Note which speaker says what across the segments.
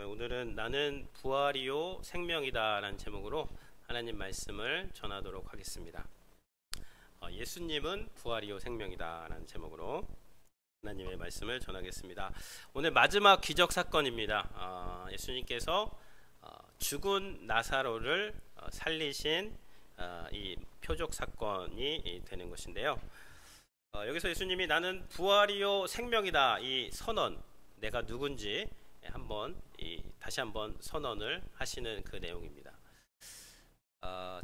Speaker 1: 오늘은 나는 부활이요 생명이다 라는 제목으로 하나님 말씀을 전하도록 하겠습니다. 예수님은 부활이요 생명이다 라는 제목으로 하나님의 말씀을 전하겠습니다. 오늘 마지막 기적 사건입니다. 예수님께서 죽은 나사로를 살리신 이 표적 사건이 되는 것인데요. 여기서 예수님이 나는 부활이요 생명이다 이 선언, 내가 누군지 다시 한번 선언을 하시는 그 내용입니다.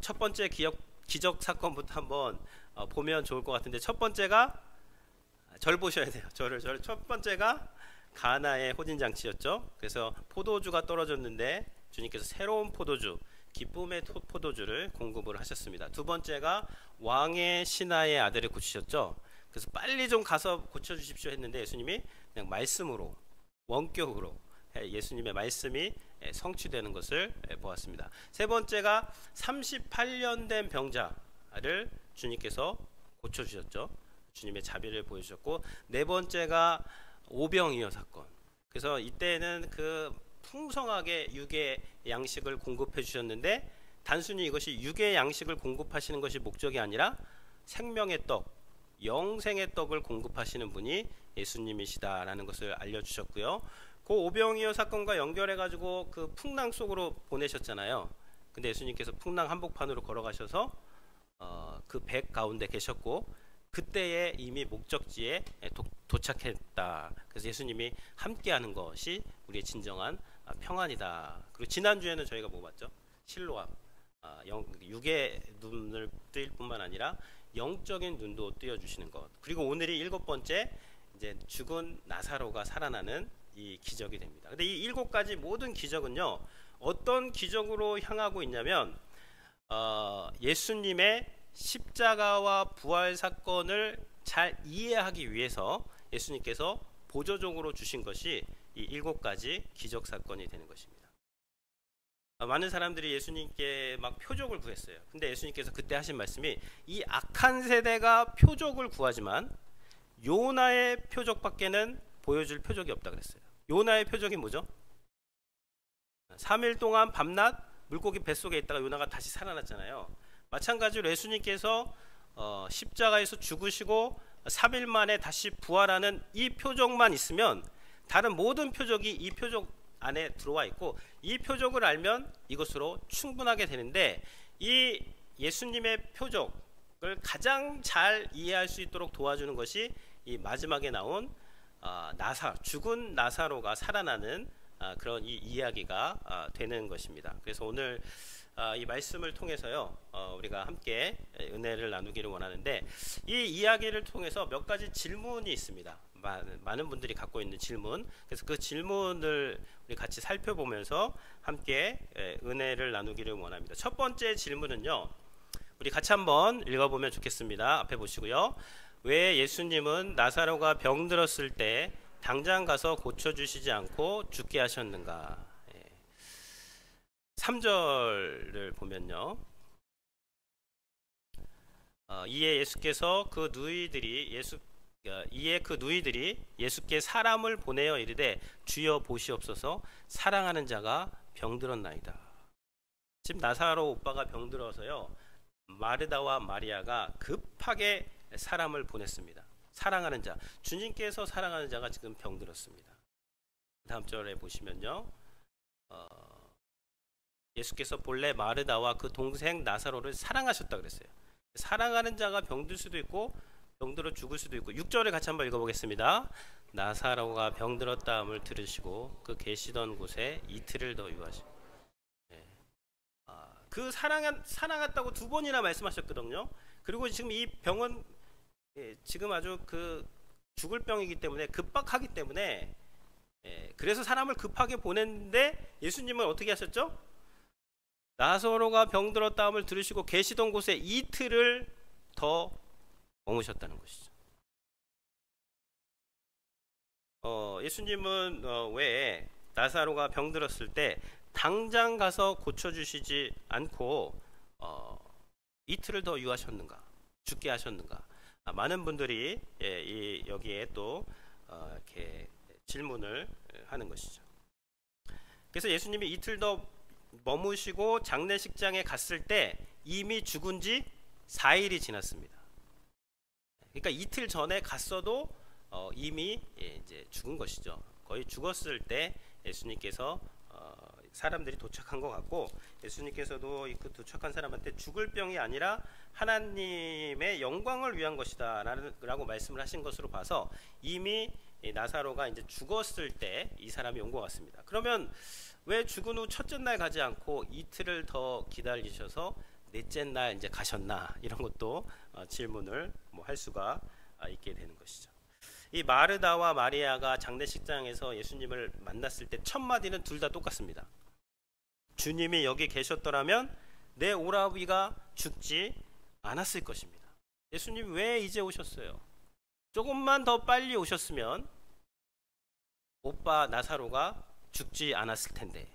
Speaker 1: 첫 번째 기적 사건부터 한번 보면 좋을 것 같은데, 첫 번째가 절 보셔야 돼요. 저를 첫 번째가 가나의 혼인잔치였죠. 그래서 포도주가 떨어졌는데 주님께서 새로운 포도주, 기쁨의 포도주를 공급을 하셨습니다. 두 번째가 왕의 신하의 아들을 고치셨죠. 그래서 빨리 좀 가서 고쳐주십시오 했는데 예수님이 그냥 말씀으로, 원격으로 예수님의 말씀이 성취되는 것을 보았습니다. 세 번째가 38년 된 병자를 주님께서 고쳐주셨죠. 주님의 자비를 보여주셨고, 네 번째가 오병이어 사건. 그래서 이때는 그 풍성하게 육의 양식을 공급해 주셨는데, 단순히 이것이 육의 양식을 공급하시는 것이 목적이 아니라 생명의 떡, 영생의 떡을 공급하시는 분이 예수님이시다라는 것을 알려주셨고요. 그 오병이어 사건과 연결해 가지고 그 풍랑 속으로 보내셨잖아요. 근데 예수님께서 풍랑 한복판으로 걸어가셔서 그 백 가운데 계셨고, 그때에 이미 목적지에 도착했다. 그래서 예수님이 함께하는 것이 우리의 진정한 평안이다. 그리고 지난주에는 저희가 뭐 봤죠? 실로암, 육의 눈을 뜨일 뿐만 아니라 영적인 눈도 띄워주시는 것. 그리고 오늘이 일곱 번째, 이제 죽은 나사로가 살아나는 이 기적이 됩니다. 근데 이 일곱 가지 모든 기적은요, 어떤 기적으로 향하고 있냐면 예수님의 십자가와 부활 사건을 잘 이해하기 위해서 예수님께서 보조적으로 주신 것이 이 일곱 가지 기적 사건이 되는 것입니다. 많은 사람들이 예수님께 막 표적을 구했어요. 근데 예수님께서 그때 하신 말씀이, 이 악한 세대가 표적을 구하지만 요나의 표적밖에는 보여줄 표적이 없다 그랬어요. 요나의 표적이 뭐죠? 3일 동안 밤낮 물고기 뱃속에 있다가 요나가 다시 살아났잖아요. 마찬가지로 예수님께서 십자가에서 죽으시고 3일 만에 다시 부활하는 이 표적만 있으면 다른 모든 표적이 이 표적 안에 들어와 있고, 이 표적을 알면 이것으로 충분하게 되는데, 이 예수님의 표적을 가장 잘 이해할 수 있도록 도와주는 것이 이 마지막에 나온 죽은 나사로가 살아나는 그런 이 이야기가 되는 것입니다. 그래서 오늘 이 말씀을 통해서요, 우리가 함께 은혜를 나누기를 원하는데, 이 이야기를 통해서 몇 가지 질문이 있습니다. 많은 분들이 갖고 있는 질문. 그래서 그 질문을 우리 같이 살펴보면서 함께 은혜를 나누기를 원합니다. 첫 번째 질문은요, 우리 같이 한번 읽어보면 좋겠습니다. 앞에 보시고요. 왜 예수님은 나사로가 병들었을 때 당장 가서 고쳐주시지 않고 죽게 하셨는가? 3절을 보면요, 이에 그 누이들이 예수께 사람을 보내어 이르되, 주여 보시옵소서, 사랑하는 자가 병들었나이다. 지금 나사로 오빠가 병들어서요, 마르다와 마리아가 급하게 사람을 보냈습니다. 사랑하는 자, 주님께서 사랑하는 자가 지금 병들었습니다. 다음 절에 보시면요, 예수께서 본래 마르다와 그 동생 나사로를 사랑하셨다 그랬어요. 사랑하는 자가 병들 수도 있고 병들어 죽을 수도 있고. 6절을 같이 한번 읽어보겠습니다. 나사로가 병들었다함을 들으시고 그 계시던 곳에 이틀을 더 유하시고. 그 사랑했다고 두 번이나 말씀하셨거든요. 그리고 지금 이 병은 지금 아주 그 죽을 병이기 때문에, 급박하기 때문에, 그래서 사람을 급하게 보냈는데 예수님은 어떻게 하셨죠? 나사로가 병들었다함을 들으시고 계시던 곳에 이틀을 더 머무셨다는 것이죠. 예수님은 왜 나사로가 병들었을 때 당장 가서 고쳐주시지 않고 이틀을 더 유하셨는가, 죽게 하셨는가? 많은 분들이 여기에 또 이렇게 질문을 하는 것이죠. 그래서 예수님이 이틀 더 머무시고 장례식장에 갔을 때 이미 죽은 지 4일이 지났습니다. 그러니까 이틀 전에 갔어도 이미 이제 죽은 것이죠. 거의 죽었을 때 예수님께서 사람들이 도착한 것 같고, 예수님께서도 그 도착한 사람한테 죽을 병이 아니라 하나님의 영광을 위한 것이다 라고 말씀을 하신 것으로 봐서 이미 나사로가 이제 죽었을 때 이 사람이 온 것 같습니다. 그러면 왜 죽은 후 첫째 날 가지 않고 이틀을 더 기다리셔서 넷째 날 이제 가셨나, 이런 것도 질문을 할 수가 있게 되는 것이죠. 이 마르다와 마리아가 장례식장에서 예수님을 만났을 때 첫 마디는 둘 다 똑같습니다. 주님이 여기 계셨더라면 내 오라비가 죽지 않았을 것입니다. 예수님 왜 이제 오셨어요? 조금만 더 빨리 오셨으면 오빠 나사로가 죽지 않았을 텐데.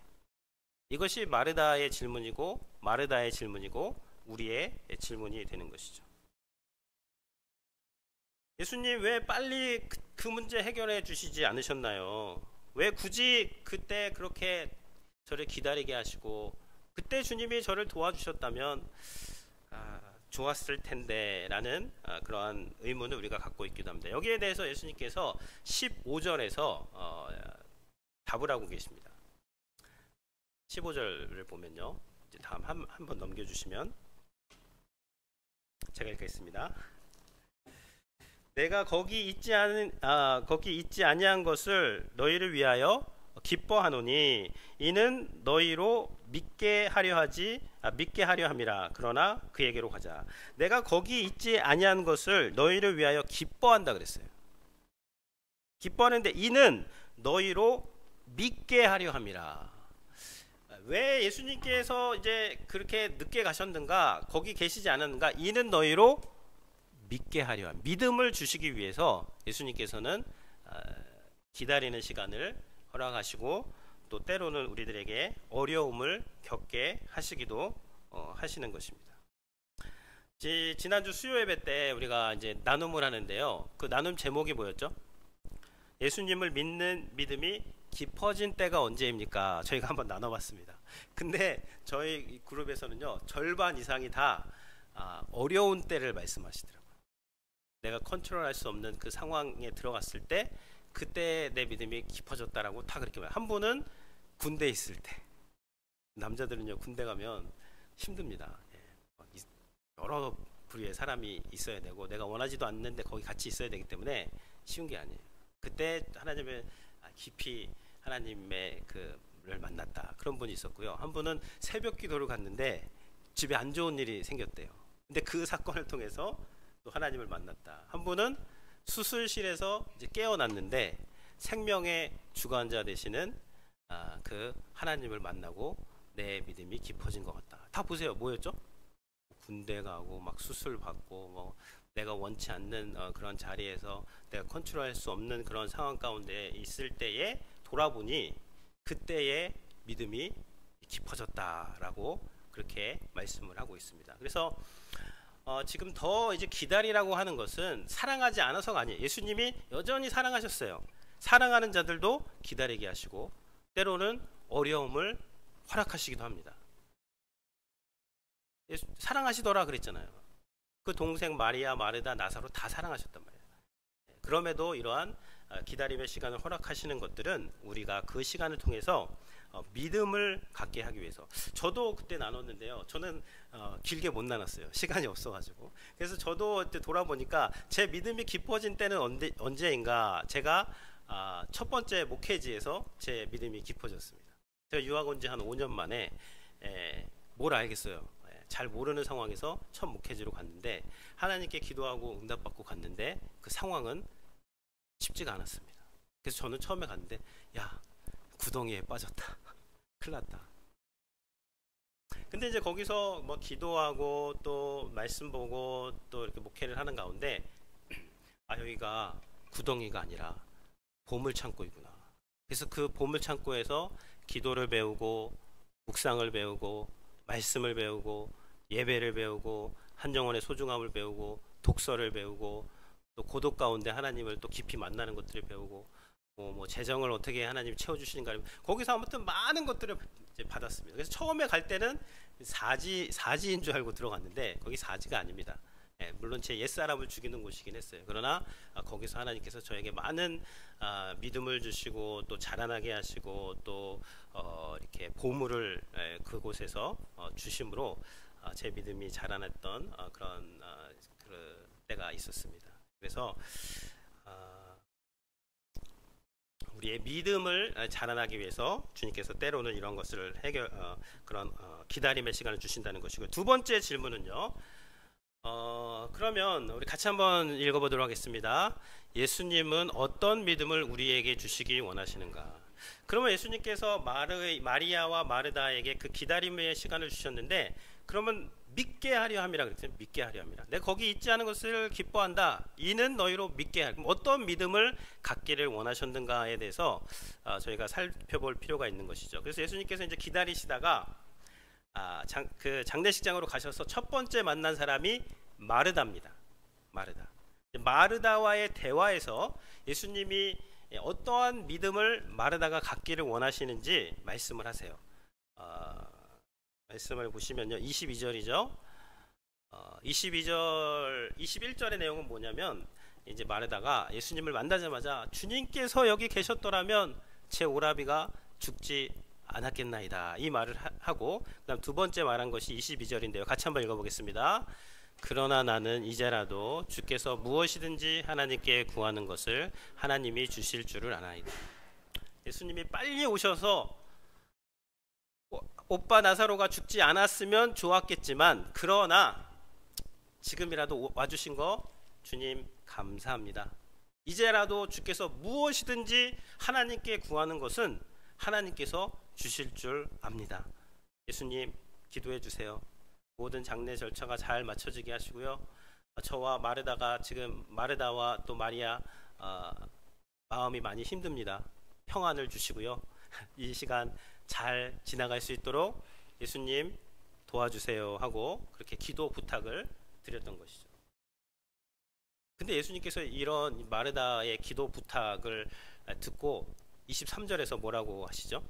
Speaker 1: 이것이 마르다의 질문이고 우리의 질문이 되는 것이죠. 예수님 왜 빨리 그 문제 해결해 주시지 않으셨나요? 왜 굳이 그때 그렇게 저를 기다리게 하시고, 그때 주님이 저를 도와주셨다면 좋았을 텐데 라는 그러한 의문을 우리가 갖고 있기도 합니다. 여기에 대해서 예수님께서 15절에서 답을 하고 계십니다. 15절을 보면요, 이제 다음 한번 넘겨주시면 제가 읽겠습니다. 내가 거기 있지 아니한 것을 너희를 위하여 기뻐하노니 이는 너희로 믿게 하려 함이라. 그러나 그에게로 가자. 내가 거기 있지 아니한 것을 너희를 위하여 기뻐한다 그랬어요. 기뻐하는데 이는 너희로 믿게 하려 함이라. 왜 예수님께서 이제 그렇게 늦게 가셨는가, 거기 계시지 않았는가? 이는 너희로 믿게 하려 함. 믿음을 주시기 위해서 예수님께서는 기다리는 시간을 허락하시고, 또 때로는 우리들에게 어려움을 겪게 하시기도 하시는 것입니다. 지난주 수요 예배 때 우리가 이제 나눔을 하는데요, 그 나눔 제목이 뭐였죠? 예수님을 믿는 믿음이 깊어진 때가 언제입니까? 저희가 한번 나눠봤습니다. 근데 저희 그룹에서는요, 절반 이상이 다 어려운 때를 말씀하시더라고요. 내가 컨트롤할 수 없는 그 상황에 들어갔을 때, 그때 내 믿음이 깊어졌다라고 다 그렇게 말해요. 한 분은 군대에 있을 때. 남자들은요, 군대 가면 힘듭니다. 여러 부류의 사람이 있어야 되고, 내가 원하지도 않는데 거기 같이 있어야 되기 때문에 쉬운 게 아니에요. 그때 하나님의 깊이 하나님의 그를 만났다, 그런 분이 있었고요. 한 분은 새벽 기도를 갔는데 집에 안 좋은 일이 생겼대요. 근데 그 사건을 통해서 또 하나님을 만났다. 한 분은 수술실에서 이제 깨어났는데 생명의 주관자 되시는 그 하나님을 만나고 내 믿음이 깊어진 것 같다. 다 보세요. 뭐였죠? 군대 가고 막 수술 받고 내가 원치 않는 그런 자리에서 내가 컨트롤할 수 없는 그런 상황 가운데 있을 때에 돌아보니 그때의 믿음이 깊어졌다라고 그렇게 말씀을 하고 있습니다. 그래서 지금 더 이제 기다리라고 하는 것은 사랑하지 않아서가 아니에요. 예수님이 여전히 사랑하셨어요. 사랑하는 자들도 기다리게 하시고 때로는 어려움을 허락하시기도 합니다. 사랑하시더라 그랬잖아요. 그 동생 마리아, 마르다, 나사로 다 사랑하셨단 말이에요. 그럼에도 이러한 기다림의 시간을 허락하시는 것들은 우리가 그 시간을 통해서 믿음을 갖게 하기 위해서. 저도 그때 나눴는데요, 저는 길게 못 나눴어요. 시간이 없어가지고. 그래서 저도 그때 돌아보니까 제 믿음이 깊어진 때는 언제인가, 제가 첫 번째 목회지에서 제 믿음이 깊어졌습니다. 제가 유학 온 지 한 5년 만에 뭘 알겠어요. 잘 모르는 상황에서 첫 목회지로 갔는데 하나님께 기도하고 응답받고 갔는데 그 상황은 쉽지가 않았습니다. 그래서 저는 처음에 갔는데 야, 구덩이에 빠졌다. 큰일 났다. 근데 이제 거기서 뭐 기도하고 또 말씀 보고 또 이렇게 목회를 하는 가운데 여기가 구덩이가 아니라 보물 창고이구나. 그래서 그 보물 창고에서 기도를 배우고 묵상을 배우고 말씀을 배우고 예배를 배우고 한정원의 소중함을 배우고 독서를 배우고 또 고독 가운데 하나님을 또 깊이 만나는 것들을 배우고 뭐 재정을 어떻게 하나님 채워주시는가, 거기서 아무튼 많은 것들을 이제 받았습니다. 그래서 처음에 갈 때는 사지인 줄 알고 들어갔는데 거기 사지가 아닙니다. 예, 물론 제 옛사람을 죽이는 곳이긴 했어요. 그러나 거기서 하나님께서 저에게 많은 믿음을 주시고 또 자라나게 하시고 또 이렇게 보물을 그곳에서 주심으로 제 믿음이 자라났던 그런 그 때가 있었습니다. 그래서 우리의 믿음을 자라나기 위해서 주님께서 때로는 이런 것을 그런 기다림의 시간을 주신다는 것이고요. 두 번째 질문은요. 그러면 우리 같이 한번 읽어보도록 하겠습니다. 예수님은 어떤 믿음을 우리에게 주시기 원하시는가? 그러면 예수님께서 마리아와 마르다에게 그 기다림의 시간을 주셨는데, 그러면 믿게 하려 함이라 그랬어요. 믿게 하려 함이라. 내가 거기 있지 않은 것을 기뻐한다. 이는 너희로 믿게 하라. 어떤 믿음을 갖기를 원하셨는가에 대해서 저희가 살펴볼 필요가 있는 것이죠. 그래서 예수님께서 이제 기다리시다가 그 장례식장으로 가셔서 첫 번째 만난 사람이 마르다입니다. 마르다와의 대화에서 예수님이 어떠한 믿음을 마르다가 갖기를 원하시는지 말씀을 하세요. 말씀을 보시면요, 22절이죠. 21절의 내용은 뭐냐면, 이제 마르다가 예수님을 만나자마자 주님께서 여기 계셨더라면 제 오라비가 죽지 않았겠나이다, 이 말을 하고, 그다음 두 번째 말한 것이 22절인데요. 같이 한번 읽어보겠습니다. 그러나 나는 이제라도 주께서 무엇이든지 하나님께 구하는 것을 하나님이 주실 줄을 아나이다. 예수님이 빨리 오셔서 오빠 나사로가 죽지 않았으면 좋았겠지만, 그러나 지금이라도 와주신 거 주님 감사합니다. 이제라도 주께서 무엇이든지 하나님께 구하는 것은 하나님께서 주실 줄 압니다. 예수님 기도해 주세요. 모든 장례 절차가 잘 마쳐지게 하시고요. 저와 지금 마르다와 또 마리아 마음이 많이 힘듭니다. 평안을 주시고요. 이 시간 잘 지나갈 수 있도록 예수님 도와주세요 하고 그렇게 기도 부탁을 드렸던 것이죠. 근데 예수님께서 이런 마르다의 기도 부탁을 듣고 23절에서 뭐라고 하시죠?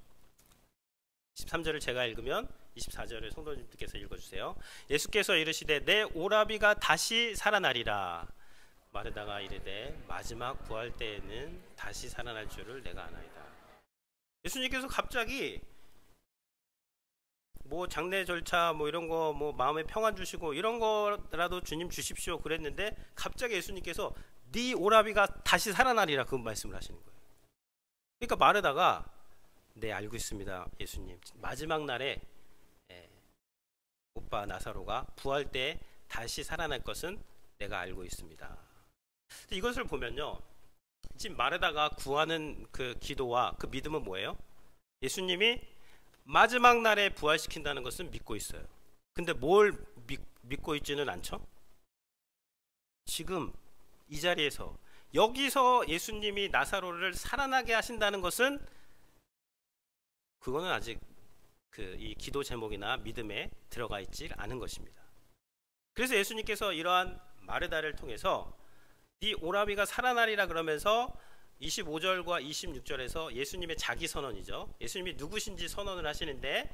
Speaker 1: 23절을 제가 읽으면 24절을 성도님들께서 읽어주세요. 예수께서 이르시되 내 오라비가 다시 살아나리라. 마르다가 이르되 마지막 부활 때에는 다시 살아날 줄을 내가 아나이다. 예수님께서 갑자기 뭐 장례 절차 뭐 이런 거 뭐 마음에 평안 주시고 이런 거라도 주님 주십시오 그랬는데, 갑자기 예수님께서 네 오라비가 다시 살아나리라 그 말씀을 하시는 거예요. 그러니까 마르다가 네 알고 있습니다 예수님, 마지막 날에 오빠 나사로가 부활 때 다시 살아날 것은 내가 알고 있습니다. 이것을 보면요, 지금 마르다가 구하는 그 기도와 그 믿음은 뭐예요? 예수님이 마지막 날에 부활시킨다는 것은 믿고 있어요. 근데 뭘 믿고 있지는 않죠? 지금 이 자리에서 여기서 예수님이 나사로를 살아나게 하신다는 것은, 그거는 아직 이 기도 제목이나 믿음에 들어가 있지 않은 것입니다. 그래서 예수님께서 이러한 마르다를 통해서 네 오라비가 살아나리라 그러면서 25절과 26절에서 예수님의 자기 선언이죠. 예수님이 누구신지 선언을 하시는데,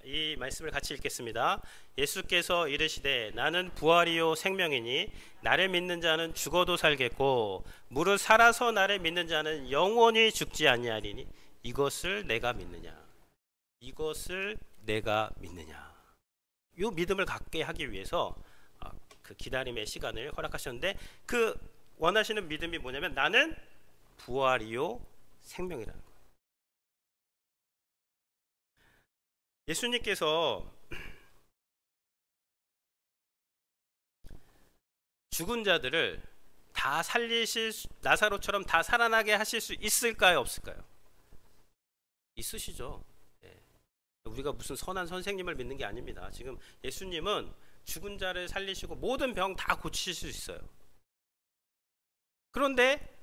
Speaker 1: 이 말씀을 같이 읽겠습니다. 예수께서 이르시되 나는 부활이요 생명이니 나를 믿는 자는 죽어도 살겠고 무릇 살아서 나를 믿는 자는 영원히 죽지 아니하리니 이것을 내가 믿느냐. 이것을 내가 믿느냐. 이 믿음을 갖게 하기 위해서 그 기다림의 시간을 허락하셨는데, 그 원하시는 믿음이 뭐냐면 나는 부활이요 생명이라는 거예요. 예수님께서 죽은 자들을 다 나사로처럼 다 살아나게 하실 수 있을까요, 없을까요? 있으시죠. 우리가 무슨 선한 선생님을 믿는 게 아닙니다. 지금 예수님은 죽은 자를 살리시고 모든 병 다 고치실 수 있어요. 그런데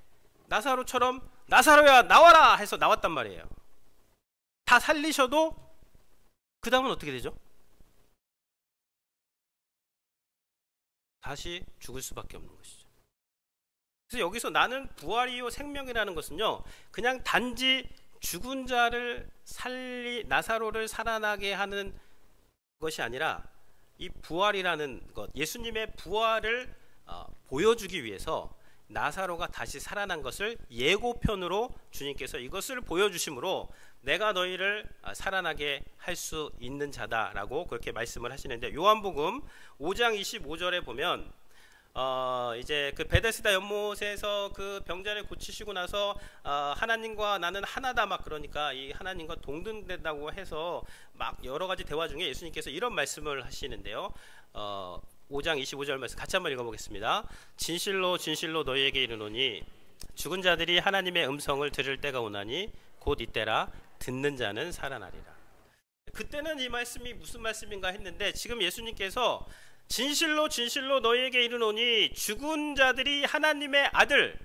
Speaker 1: 나사로처럼 나사로야 나와라 해서 나왔단 말이에요. 다 살리셔도 그 다음은 어떻게 되죠? 다시 죽을 수밖에 없는 것이죠. 그래서 여기서 나는 부활이요 생명이라는 것은요, 그냥 단지 죽은 자를 나사로를 살아나게 하는 것이 아니라 이 부활이라는 것, 예수님의 부활을 보여주기 위해서 나사로가 다시 살아난 것을 예고편으로 주님께서 이것을 보여주심으로 내가 너희를 살아나게 할 수 있는 자다라고 그렇게 말씀을 하시는데, 요한복음 5장 25절에 보면 이제 그 베데스다 연못에서 그 병자를 고치시고 나서 하나님과 나는 하나다 막 그러니까 이 하나님과 동등된다고 해서 막 여러 가지 대화 중에 예수님께서 이런 말씀을 하시는데요. 5장 25절 말씀 같이 한번 읽어보겠습니다. 진실로 진실로 너희에게 이르노니 죽은 자들이 하나님의 음성을 들을 때가 오나니 곧 이때라 듣는 자는 살아나리라. 그때는 이 말씀이 무슨 말씀인가 했는데, 지금 예수님께서 진실로 진실로 너희에게 이르노니 죽은 자들이 하나님의 아들의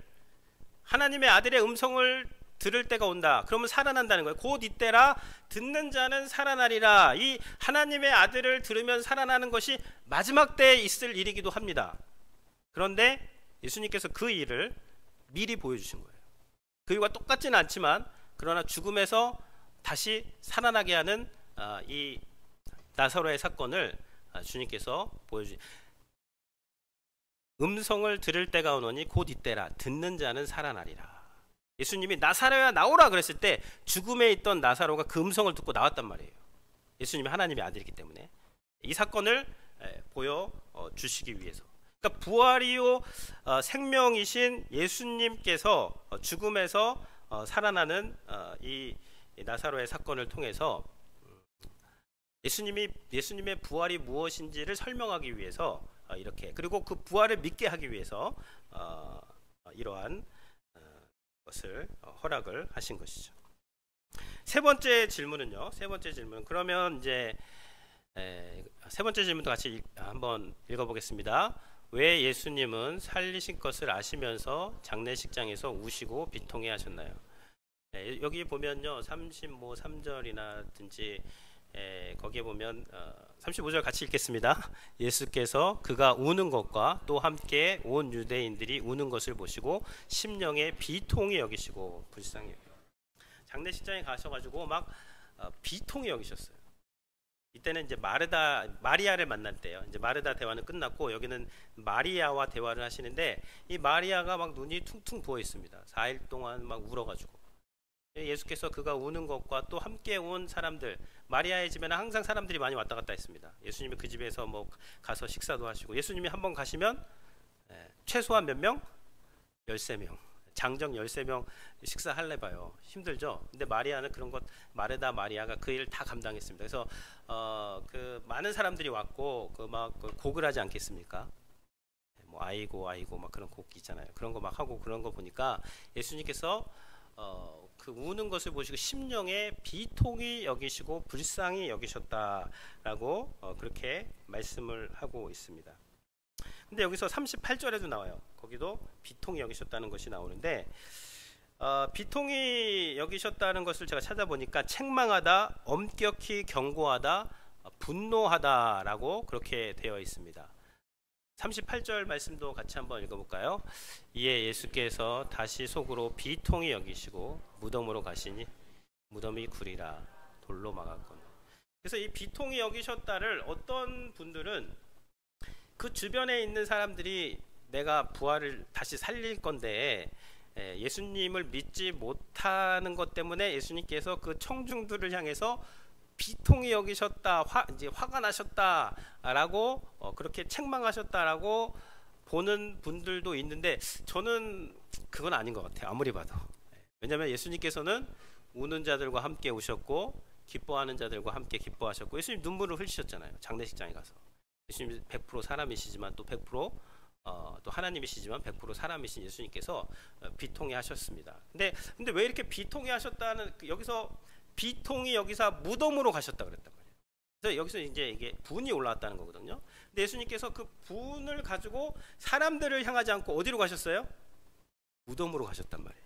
Speaker 1: 음성을 들을 때가 온다. 그러면 살아난다는 거예요. 곧 이때라 듣는 자는 살아나리라. 이 하나님의 아들을 들으면 살아나는 것이 마지막 때에 있을 일이기도 합니다. 그런데 예수님께서 그 일을 미리 보여주신 거예요. 그 일과 똑같지는 않지만 그러나 죽음에서 다시 살아나게 하는 이 나사로의 사건을 주님께서 보여주신, 음성을 들을 때가 오노니 곧 이때라 듣는 자는 살아나리라. 예수님이 나사로야 나오라 그랬을 때 죽음에 있던 나사로가 그 음성을 듣고 나왔단 말이에요. 예수님이 하나님의 아들이기 때문에 이 사건을 보여주시기 위해서. 그러니까 부활이요 생명이신 예수님께서 죽음에서 살아나는 이 나사로의 사건을 통해서 예수님의 부활이 무엇인지를 설명하기 위해서 이렇게, 그리고 그 부활을 믿게 하기 위해서 이러한 것을 허락을 하신 것이죠. 세 번째 질문은요. 그러면 이제 세 번째 질문도 같이 한번 읽어보겠습니다. 왜 예수님은 살리신 것을 아시면서 장례식장에서 우시고 비통해 하셨나요? 여기 보면요, 33절이나든지 거기에 보면 35절 같이 읽겠습니다. 예수께서 그가 우는 것과 또 함께 온 유대인들이 우는 것을 보시고 심령에 비통히 여기시고 불쌍히 장례식장에 가셔가지고 막 비통히 여기셨어요. 이때는 이제 마리아를 만날 때요. 이제 마르다 대화는 끝났고 여기는 마리아와 대화를 하시는데, 이 마리아가 막 눈이 퉁퉁 부어 있습니다. 4일 동안 막 울어가지고 예수께서 그가 우는 것과 또 함께 온 사람들, 마리아의 집에는 항상 사람들이 많이 왔다 갔다 했습니다. 예수님이 그 집에서 뭐 가서 식사도 하시고, 예수님이 한번 가시면 최소한 몇 명? 13명, 장정 13명 식사할래 봐요. 힘들죠. 근데 마리아는 그런 것, 마르다 마리아가 그 일을 다 감당했습니다. 그래서 그 많은 사람들이 왔고 그 막 곡을 하지 않겠습니까? 뭐 아이고 막 그런 곡 있잖아요. 그런 거 막 하고, 그런 거 보니까 예수님께서 그 우는 것을 보시고 심령에 비통히 여기시고 불쌍히 여기셨다라고 그렇게 말씀을 하고 있습니다. 근데 여기서 38절에도 나와요. 거기도 비통히 여기셨다는 것이 나오는데, 비통히 여기셨다는 것을 제가 찾아보니까 책망하다, 엄격히 경고하다, 분노하다라고 그렇게 되어 있습니다. 38절 말씀도 같이 한번 읽어볼까요? 이에 예수께서 다시 속으로 비통히 여기시고 무덤으로 가시니 무덤이 구리라 돌로 막았거늘. 그래서 이 비통히 여기셨다를 어떤 분들은 그 주변에 있는 사람들이 내가 부활을 다시 살릴 건데 예수님을 믿지 못하는 것 때문에 예수님께서 그 청중들을 향해서 비통히 여기셨다, 이제 화가 나셨다라고 그렇게 책망하셨다라고 보는 분들도 있는데, 저는 그건 아닌 것 같아요. 아무리 봐도. 왜냐하면 예수님께서는 우는 자들과 함께 우셨고 기뻐하는 자들과 함께 기뻐하셨고, 예수님 눈물을 흘리셨잖아요. 장례식장에 가서. 예수님 100% 사람이시지만 또 100% 또 하나님이시지만 100% 사람이신 예수님께서 비통해 하셨습니다. 근데 왜 이렇게 비통해 하셨다는, 여기서 비통이 여기서 무덤으로 가셨다 그랬단 말이에요. 그래서 여기서 이제 이게 분이 올라왔다는 거거든요. 근데 예수님께서 그 분을 가지고 사람들을 향하지 않고 어디로 가셨어요? 무덤으로 가셨단 말이에요.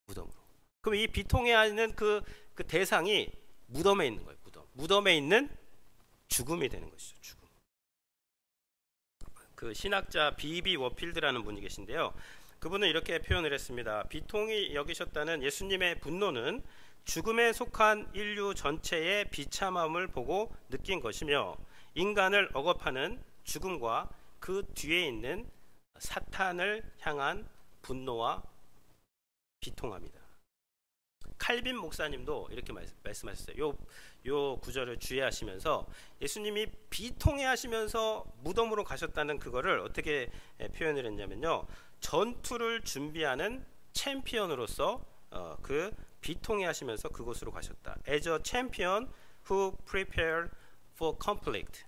Speaker 1: 무덤으로. 그럼 이 비통해하는 그 대상이 무덤에 있는 거예요. 무덤에 있는 죽음이 되는 것이죠. 죽음. 그 신학자 비비 워필드라는 분이 계신데요. 그분은 이렇게 표현을 했습니다. 비통히 여기셨다는 예수님의 분노는 죽음에 속한 인류 전체의 비참함을 보고 느낀 것이며 인간을 억압하는 죽음과 그 뒤에 있는 사탄을 향한 분노와 비통함이다. 칼빈 목사님도 이렇게 말씀하셨어요. 요 구절을 주의하시면서 예수님이 비통해하시면서 무덤으로 가셨다는 그거를 어떻게 표현을 했냐면요, 전투를 준비하는 챔피언으로서 그 비통해하시면서 그곳으로 가셨다. As a champion who prepared for conflict.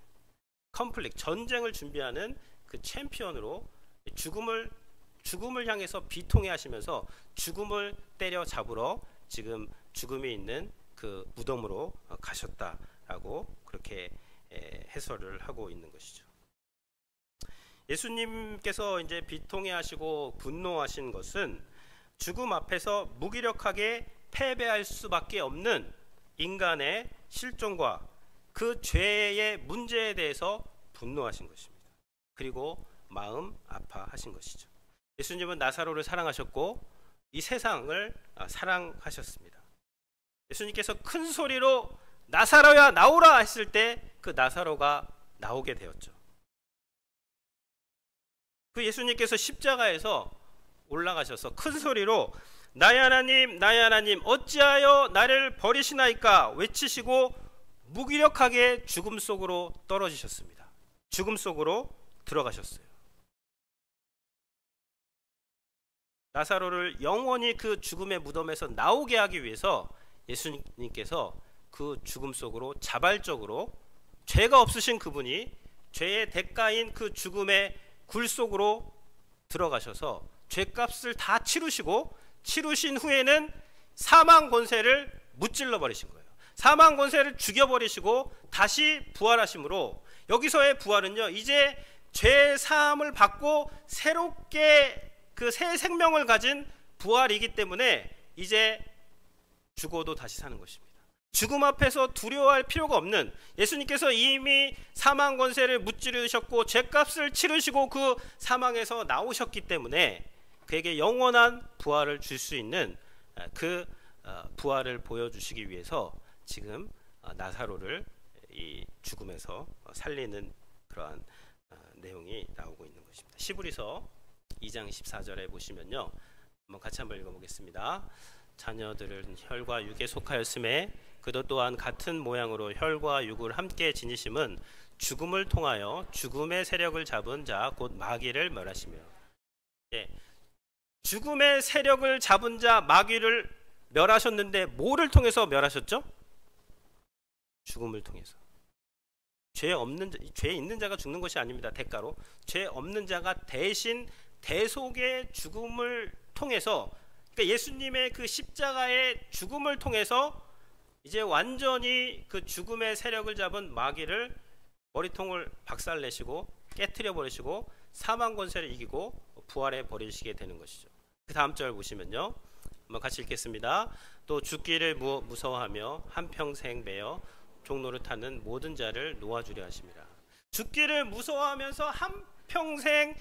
Speaker 1: 전쟁을 준비하는 그 챔피언으로 죽음을 향해서 비통해하시면서 죽음을 때려 잡으러 지금 죽음이 있는 그 무덤으로 가셨다라고 그렇게 해설을 하고 있는 것이죠. 예수님께서 이제 비통해하시고 분노하신 것은 죽음 앞에서 무기력하게 패배할 수밖에 없는 인간의 실존과 그 죄의 문제에 대해서 분노하신 것입니다. 그리고 마음 아파하신 것이죠. 예수님은 나사로를 사랑하셨고 이 세상을 사랑하셨습니다. 예수님께서 큰 소리로 나사로야 나오라 했을 때 그 나사로가 나오게 되었죠. 그 예수님께서 십자가에서 올라가셔서 큰 소리로 나의 하나님 어찌하여 나를 버리시나이까 외치시고 무기력하게 죽음 속으로 떨어지셨습니다. 죽음 속으로 들어가셨어요. 나사로를 영원히 그 죽음의 무덤에서 나오게 하기 위해서 예수님께서 그 죽음 속으로 자발적으로 죄가 없으신 그분이 죄의 대가인 그 죽음의 굴 속으로 들어가셔서 죄값을 다 치루신 후에는 사망 권세를 무찔러 버리신 거예요. 사망 권세를 죽여버리시고 다시 부활하심으로, 여기서의 부활은요, 이제 죄 사함을 받고 새롭게 그 새 생명을 가진 부활이기 때문에 이제 죽어도 다시 사는 것입니다. 죽음 앞에서 두려워할 필요가 없는, 예수님께서 이미 사망 권세를 무찌르셨고 죄값을 치르시고 그 사망에서 나오셨기 때문에 그에게 영원한 부활을 줄 수 있는 그 부활을 보여주시기 위해서 지금 나사로를 이 죽음에서 살리는 그러한 내용이 나오고 있는 것입니다. 시브리서 2장 14절에 보시면요, 한번 같이 한번 읽어보겠습니다. 자녀들은 혈과 육에 속하였음에 그도 또한 같은 모양으로 혈과 육을 함께 지니심은 죽음을 통하여 죽음의 세력을 잡은 자 곧 마귀를 멸하시며. 죽음의 세력을 잡은 자 마귀를 멸하셨는데 뭐를 통해서 멸하셨죠? 죽음을 통해서. 죄 있는 자가 죽는 것이 아닙니다. 대가로 죄 없는 자가 대신 대속의 죽음을 통해서, 그러니까 예수님의 그 십자가의 죽음을 통해서 이제 완전히 그 죽음의 세력을 잡은 마귀를 머리통을 박살내시고 깨트려 버리시고 사망 권세를 이기고 부활해 버리시게 되는 것이죠. 그 다음 절 보시면요, 한번 같이 읽겠습니다. 또 죽기를 무서워하며 한평생 매여 종로를 타는 모든 자를 놓아주려 하심이라. 죽기를 무서워하면서 한평생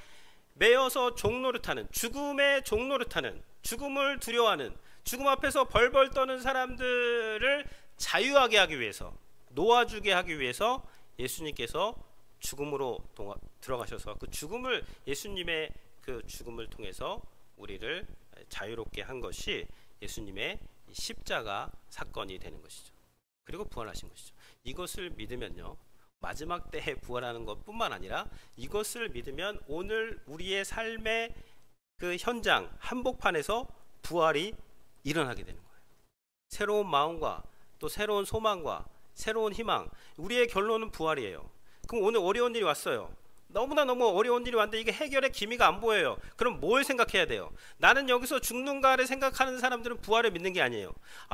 Speaker 1: 매여서 종로를 타는, 죽음의 종로를 타는, 죽음을 두려워하는, 죽음 앞에서 벌벌 떠는 사람들을 자유하게 하기 위해서, 놓아주게 하기 위해서 예수님께서 죽음으로 들어가셔서 그 죽음을, 예수님의 그 죽음을 통해서 우리를 자유롭게 한 것이 예수님의 십자가 사건이 되는 것이죠. 그리고 부활하신 것이죠. 이것을 믿으면요, 마지막 때에 부활하는 것뿐만 아니라 이것을 믿으면 오늘 우리의 삶의 그 현장 한복판에서 부활이 일어나게 되는 거예요. 새로운 마음과 또 새로운 소망과 새로운 희망, 우리의 결론은 부활이에요. 그럼 오늘 어려운 일이 왔어요. 너무 어려운 일이 왔는데 이게 해결의 기미가 안 보여요. 그럼 뭘 생각해야 돼요? 나는 여기서 죽는가를 생각하는 사람들은 부활을 믿는 게 아니에요.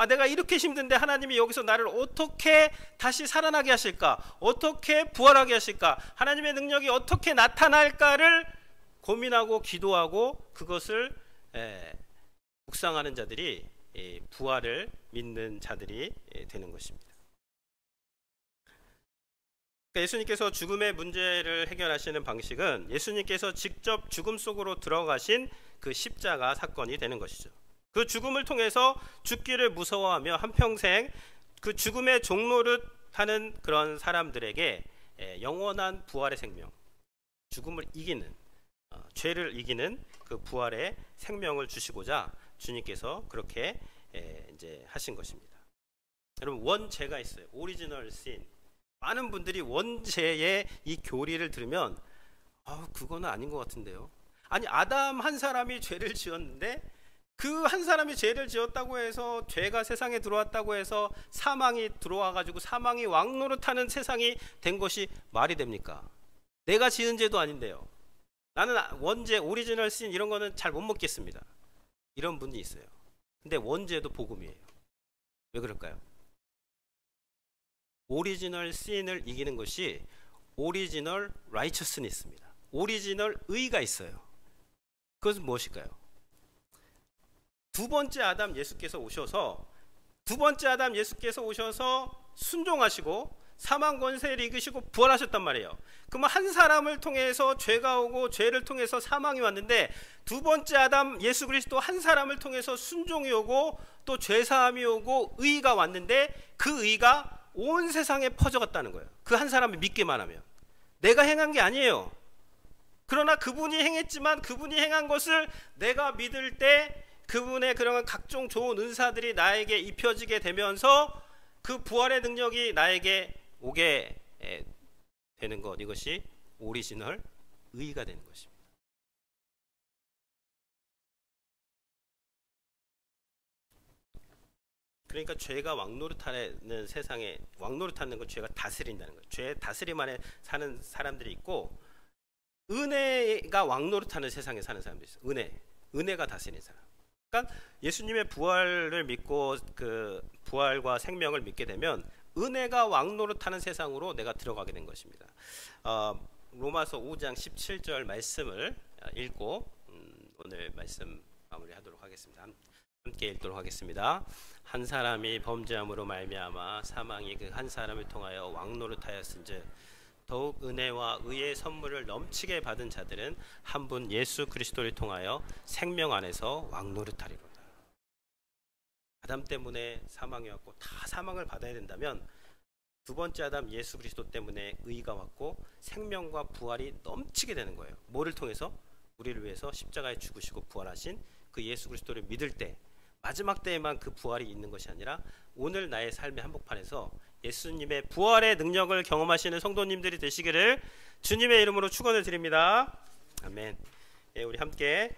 Speaker 1: 내가 이렇게 힘든데 하나님이 여기서 나를 어떻게 다시 살아나게 하실까? 어떻게 부활하게 하실까? 하나님의 능력이 어떻게 나타날까를 고민하고 기도하고 그것을 묵상하는 자들이 부활을 믿는 자들이 되는 것입니다. 예수님께서 죽음의 문제를 해결하시는 방식은 예수님께서 직접 죽음 속으로 들어가신 그 십자가 사건이 되는 것이죠. 그 죽음을 통해서 죽기를 무서워하며 한평생 그 죽음의 종노릇하는 그런 사람들에게 영원한 부활의 생명, 죽음을 이기는, 죄를 이기는 그 부활의 생명을 주시고자 주님께서 그렇게 이제 하신 것입니다. 여러분, 원죄가 있어요. 오리지널 신. 많은 분들이 원죄의 이 교리를 들으면 그거는 아닌 것 같은데요. 아니, 아담 한 사람이 죄를 지었는데 그 한 사람이 죄를 지었다고 해서 죄가 세상에 들어왔다고 해서 사망이 들어와가지고 사망이 왕노릇하는 세상이 된 것이 말이 됩니까? 내가 지은 죄도 아닌데요. 나는 원죄, 오리지널 신 이런 거는 잘 못 먹겠습니다. 이런 분이 있어요. 근데 원죄도 복음이에요. 왜 그럴까요? 오리지널 신을 이기는 것이 오리지널 라이처스니스입니다. 오리지널 의가 있어요. 그것은 무엇일까요? 두 번째 아담 예수께서 오셔서 순종하시고 사망 권세를 이기시고 부활하셨단 말이에요. 그러면 한 사람을 통해서 죄가 오고 죄를 통해서 사망이 왔는데 두 번째 아담 예수 그리스도 한 사람을 통해서 순종이 오고 또 죄사함이 오고 의가 왔는데 그 의가 온 세상에 퍼져갔다는 거예요. 그 한 사람을 믿기만 하면. 내가 행한 게 아니에요. 그러나 그분이 행했지만 그분이 행한 것을 내가 믿을 때 그분의 그런 각종 좋은 은사들이 나에게 입혀지게 되면서 그 부활의 능력이 나에게 오게 되는 것, 이것이 오리지널 의가 되는 것입니다. 그러니까 죄가 왕노릇하는 세상에, 왕노릇하는 건 죄가 다스린다는 거예요. 죄 다스림 안에 사는 사람들이 있고 은혜가 왕노릇하는 세상에 사는 사람들이 있어요. 은혜가 다스리는 사람. 그러니까 예수님의 부활을 믿고 그 부활과 생명을 믿게 되면 은혜가 왕노릇하는 세상으로 내가 들어가게 된 것입니다. 로마서 5장 17절 말씀을 읽고 오늘 말씀 마무리하도록 하겠습니다. 함께 읽도록 하겠습니다. 한 사람이 범죄함으로 말미암아 사망이 그 한 사람을 통하여 왕노릇하였은즉 더욱 은혜와 의의 선물을 넘치게 받은 자들은 한 분 예수 그리스도를 통하여 생명 안에서 왕노릇하리로다. 아담 때문에 사망이 왔고 다 사망을 받아야 된다면 두 번째 아담 예수 그리스도 때문에 의가 왔고 생명과 부활이 넘치게 되는 거예요. 뭐를 통해서? 우리를 위해서 십자가에 죽으시고 부활하신 그 예수 그리스도를 믿을 때, 마지막 때에만 그 부활이 있는 것이 아니라 오늘 나의 삶의 한복판에서 예수님의 부활의 능력을 경험하시는 성도님들이 되시기를 주님의 이름으로 축원을 드립니다. 아멘. 우리 함께